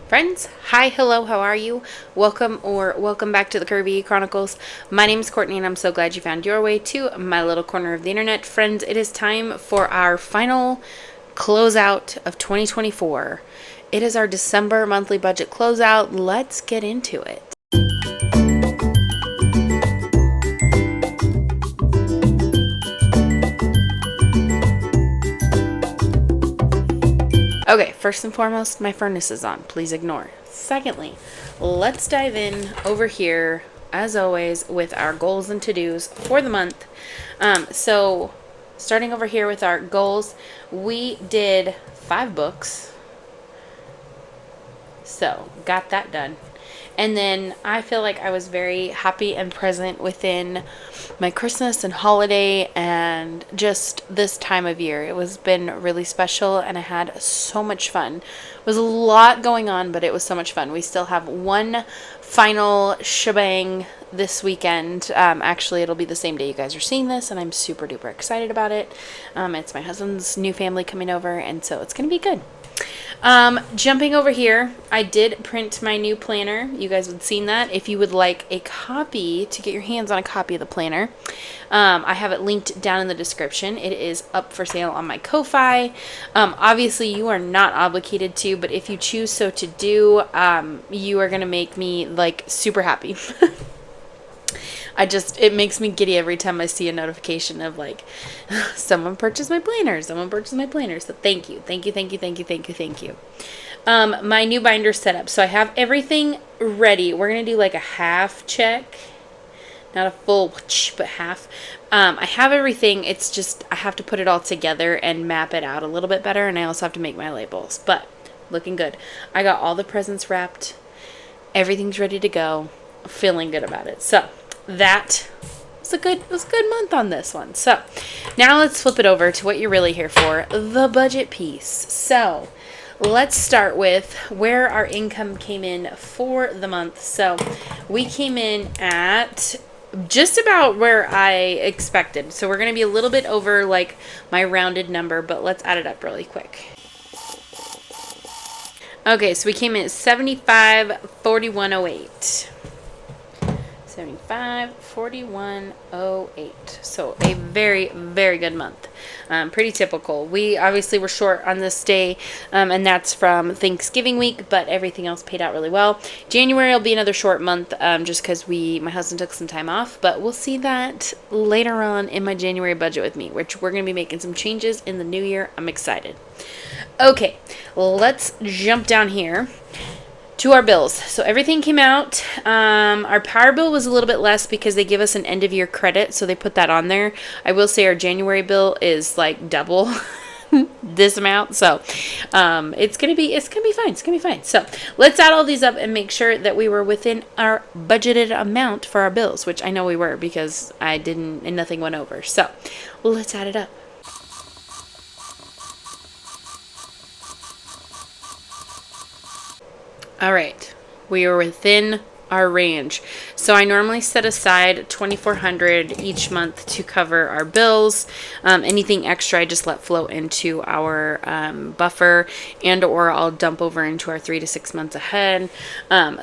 Friends, hi, hello, how are you? Welcome back to the Curvy E Chronicles. My name is Courtney and I'm so glad you found your way to my little corner of the internet. Friends, it is time for our final closeout of 2024. It is our December monthly budget closeout. Let's get into it. Okay, first and foremost, my furnace is on. Please ignore. Secondly, let's dive in over here, as always, with our goals and to-dos for the month. So, starting over here with our goals, we did 5 books. So, got that done. And then I feel like I was very happy and present within my Christmas and holiday and just this time of year. It was been really special and I had so much fun. It was a lot going on, but it was so much fun. We still have one final shebang this weekend. Actually, it'll be the same day you guys are seeing this, and I'm super duper excited about it. It's my husband's new family coming over, and so it's going to be good. Jumping over here, I did print my new planner. You guys would have seen that. If you would like a copy, to get your hands on a copy of the planner, I have it linked down in the description. It is up for sale on my Ko-Fi. Obviously, you are not obligated to, but if you choose so to do, you are going to make me, like, super happy. It makes me giddy every time I see a notification of like, someone purchased my planner, So thank you. My new binder set up. So I have everything ready. We're going to do like a half check, not a full, but half. I have everything. It's just, I have to put it all together and map it out a little bit better. And I also have to make my labels, but looking good. I got all the presents wrapped. Everything's ready to go. Feeling good about it. So that was a good month on this one. So now let's flip it over to what you're really here for, the budget piece. So let's start with where our income came in for the month. So we came in at just about where I expected. So we're going to be a little bit over like my rounded number, but let's add it up really quick. Okay, so we came in at $75.4108. 75.4108. So a very, very good month. Pretty typical. We obviously were short on this day, and that's from Thanksgiving week, but everything else paid out really well. January will be another short month, just because my husband took some time off, but we'll see that later on in my January budget with me, which we're going to be making some changes in the new year. I'm excited. Okay, let's jump down here to our bills. So everything came out. Our power bill was a little bit less because they give us an end of year credit, so they put that on there. I will say our January bill is like double this amount, so it's gonna be fine. So let's add all these up and make sure that we were within our budgeted amount for our bills, which I know we were because nothing went over. So let's add it up. All right, we are within our range. So I normally set aside $2,400 each month to cover our bills. Anything extra I just let flow into our buffer, or I'll dump over into our 3 to 6 months ahead.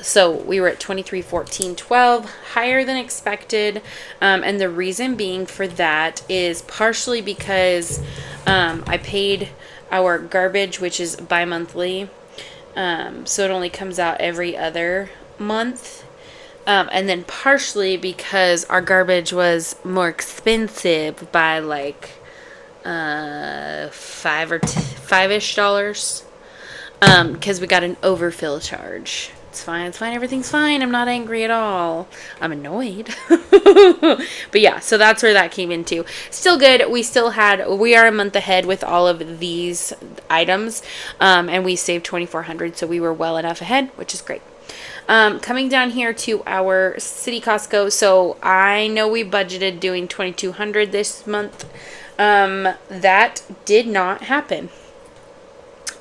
So we were at $23,412, higher than expected. And the reason being for that is partially because I paid our garbage, which is bi-monthly. So it only comes out every other month. And then partially because our garbage was more expensive by like $5-ish. Because we got an overfill charge. It's fine, everything's fine. I'm not angry at all. I'm annoyed. But yeah, so that's where that came into. Still good. We are a month ahead with all of these items. And we saved $2,400, so we were well enough ahead, which is great. Coming down here to our city Costco. So I know we budgeted doing $2,200 this month. That did not happen.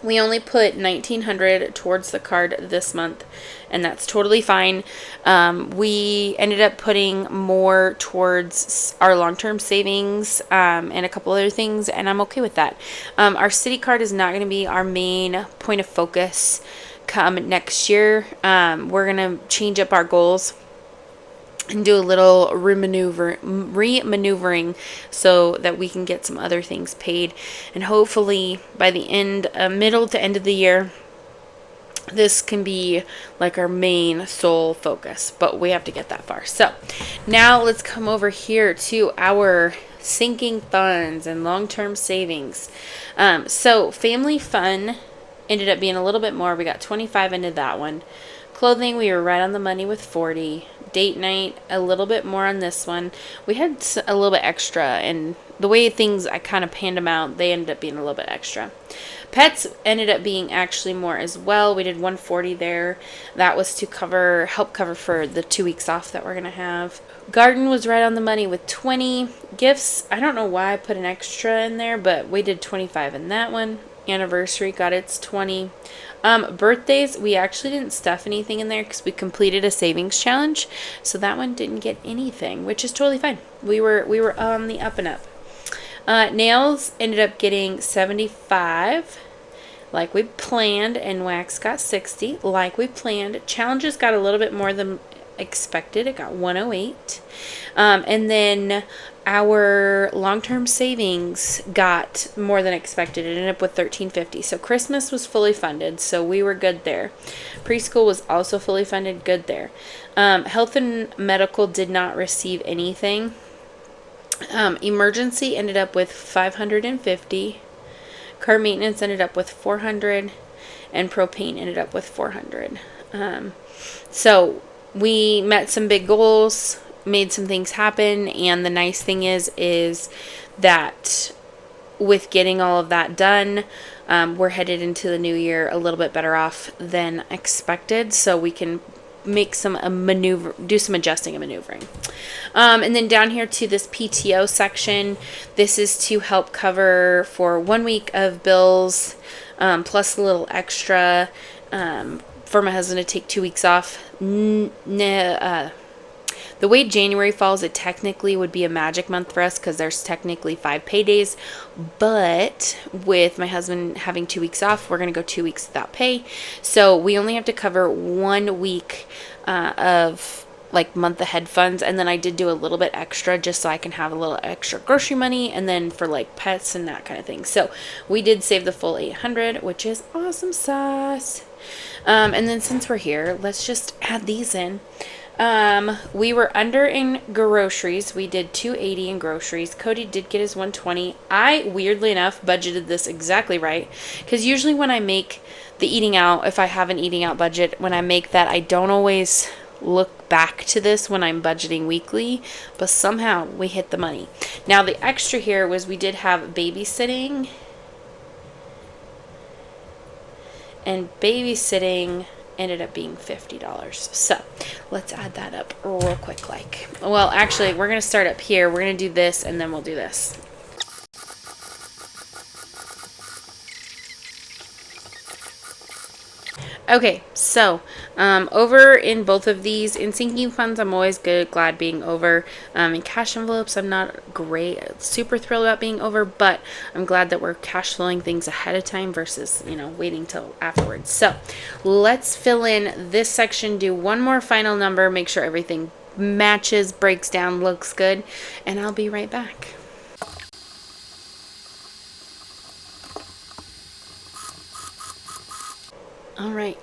We only put $1,900 towards the card this month, and that's totally fine. We ended up putting more towards our long-term savings and a couple other things, and I'm okay with that. Our city card is not going to be our main point of focus come next year, we're going to change up our goals and do a little remaneuvering so that we can get some other things paid. And hopefully by the middle to end of the year, this can be like our main sole focus, but we have to get that far. So now let's come over here to our sinking funds and long-term savings. So family fun ended up being a little bit more. We got 25 into that one. Clothing, we were right on the money with 40. Date night, a little bit more on this one. We had a little bit extra, and the way things, I kind of panned them out, they ended up being a little bit extra. Pets ended up being actually more as well. We did 140 there. That was to help cover for the 2 weeks off that we're going to have. Garden was right on the money with 20. Gifts, I don't know why I put an extra in there, but we did 25 in that one. Anniversary got its 20. Birthdays, we actually didn't stuff anything in there because we completed a savings challenge, so that one didn't get anything, which is totally fine. We were on the up and up. Nails ended up getting 75 like we planned, and wax got 60 like we planned. Challenges got a little bit more than expected. It got 108. And then our long-term savings got more than expected. It ended up with $13.50. So Christmas was fully funded, so we were good there. Preschool was also fully funded, good there. Health and medical did not receive anything. Emergency ended up with 550. Car maintenance ended up with 400, and propane ended up with 400. So we met some big goals, made some things happen, and the nice thing is that with getting all of that done, we're headed into the new year a little bit better off than expected, so we can make some do some adjusting and maneuvering. And then down here to this PTO section, this is to help cover for 1 week of bills, plus a little extra for my husband to take 2 weeks off. The way January falls, it technically would be a magic month for us because there's technically 5 paydays. But with my husband having 2 weeks off, we're going to go 2 weeks without pay. So we only have to cover 1 week of like month ahead funds. And then I did do a little bit extra just so I can have a little extra grocery money and then for like pets and that kind of thing. So we did save the full 800, which is awesome sauce. And then since we're here, let's just add these in. We were under in groceries. We did 280 in groceries. Cody did get his 120. I, weirdly enough, budgeted this exactly right. Because usually when I make the eating out, if I have an eating out budget, when I make that, I don't always look back to this when I'm budgeting weekly. But somehow we hit the money. Now the extra here was we did have babysitting. And babysitting ended up being $50. So let's add that up real quick. Well, actually, we're going to start up here. We're going to do this, and then we'll do this. Okay, so over in both of these, in sinking funds, I'm always glad being over. In cash envelopes, I'm not super thrilled about being over, but I'm glad that we're cash flowing things ahead of time versus, waiting till afterwards. So let's fill in this section, do one more final number, make sure everything matches, breaks down, looks good, and I'll be right back. All right.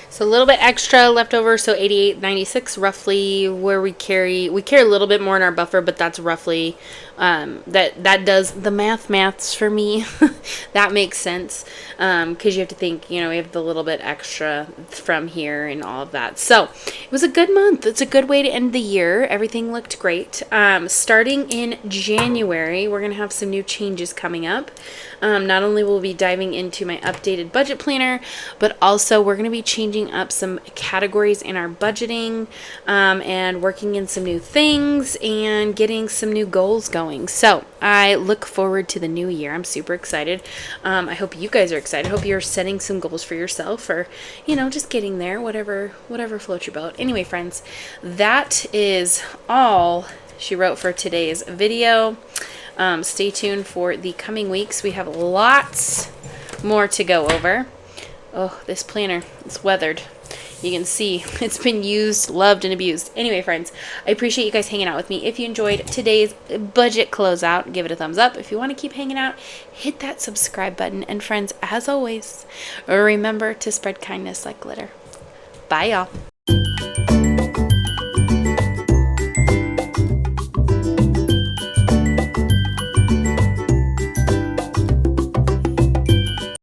So a little bit extra left over, so 88.96 roughly where we carry a little bit more in our buffer, but that's roughly that does the maths for me. That makes sense because you have to think, we have the little bit extra from here and all of that. So it was a good month. It's a good way to end the year. Everything looked great. Starting in January, we're gonna have some new changes coming up. Not only will we be diving into my updated budget planner, but also we're going to be changing up some categories in our budgeting and working in some new things and getting some new goals going. So I look forward to the new year. I'm super excited. I hope you guys are excited. I hope you're setting some goals for yourself or, just getting there, whatever floats your boat. Anyway, friends, that is all she wrote for today's video. Stay tuned for the coming weeks. We have lots more to go over. Oh, this planner, it's weathered. You can see it's been used, loved, and abused. Anyway, friends, I appreciate you guys hanging out with me. If you enjoyed today's budget closeout, give it a thumbs up. If you want to keep hanging out, hit that subscribe button. And friends, as always, remember to spread kindness like glitter. Bye, y'all.